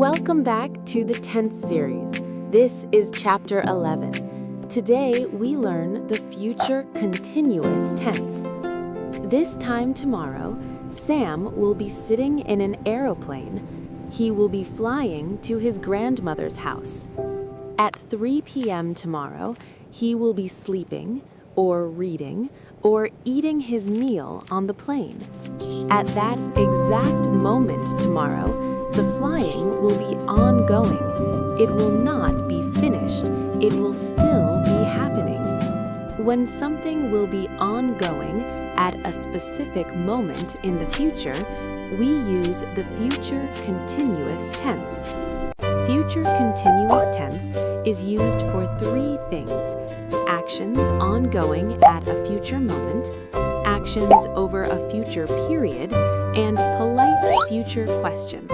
Welcome back to the 10th series. This is Chapter 11. Today, we learn the future continuous tense. This time tomorrow, Sam will be sitting in an aeroplane. He will be flying to his grandmother's house. At 3 p.m. tomorrow, he will be sleeping, or reading, or eating his meal on the plane. At that exact moment tomorrow, the flying will be ongoing. It will not be finished. It will still be happening. When something will be ongoing at a specific moment in the future, we use the future continuous tense. Future continuous tense is used for three things: actions ongoing at a future moment, actions over a future period, and polite future questions.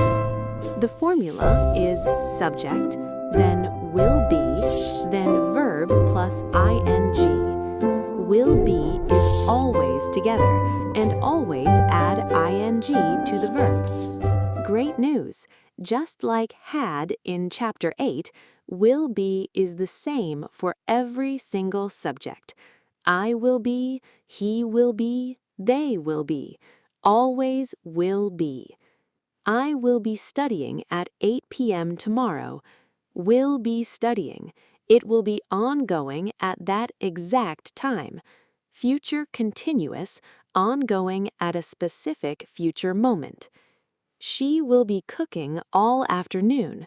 The formula is subject, then will be, then verb plus ing. Will be is always together, and always add ing to the verb. Great news! Just like had in Chapter 8, will be is the same for every single subject. I will be, he will be, they will be. Always will be. I will be studying at 8 p.m. tomorrow. Will be studying. It will be ongoing at that exact time. Future continuous, ongoing at a specific future moment. She will be cooking all afternoon.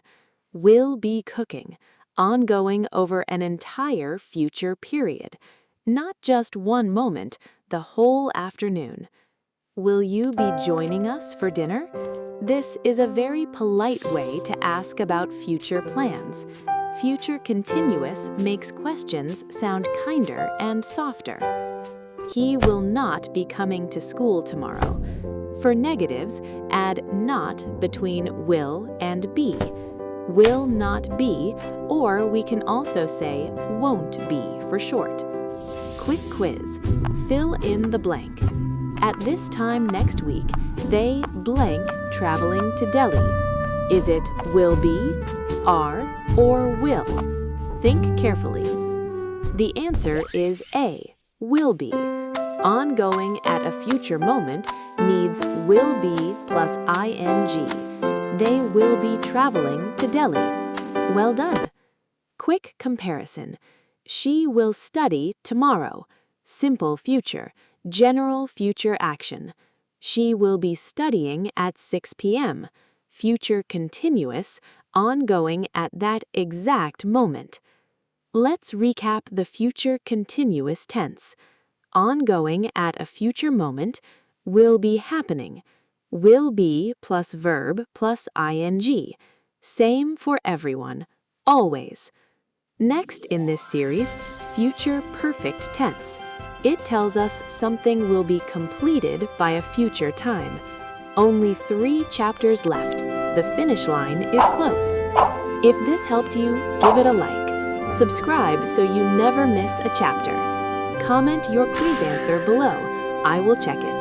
Will be cooking, ongoing over an entire future period. Not just one moment, the whole afternoon. Will you be joining us for dinner? This is a very polite way to ask about future plans. Future continuous makes questions sound kinder and softer. He will not be coming to school tomorrow. For negatives, add not between will and be. Will not be, or we can also say won't be for short. Quick quiz. Fill in the blank. At this time next week, they blank traveling to Delhi. Is it will be, are, or will? Think carefully. The answer is A, will be. Ongoing at a future moment needs will be plus ing. They will be traveling to Delhi. Well done. Quick comparison. She will study tomorrow. Simple future. General future action. She will be studying at 6 p.m. Future continuous, ongoing at that exact moment. Let's recap the future continuous tense. Ongoing at a future moment, will be happening. Will be plus verb plus ing. Same for everyone, always. Next in this series, future perfect tense. It tells us something will be completed by a future time. Only 3 chapters left. The finish line is close. If this helped you, give it a like. Subscribe so you never miss a chapter. Comment your quiz answer below. I will check it.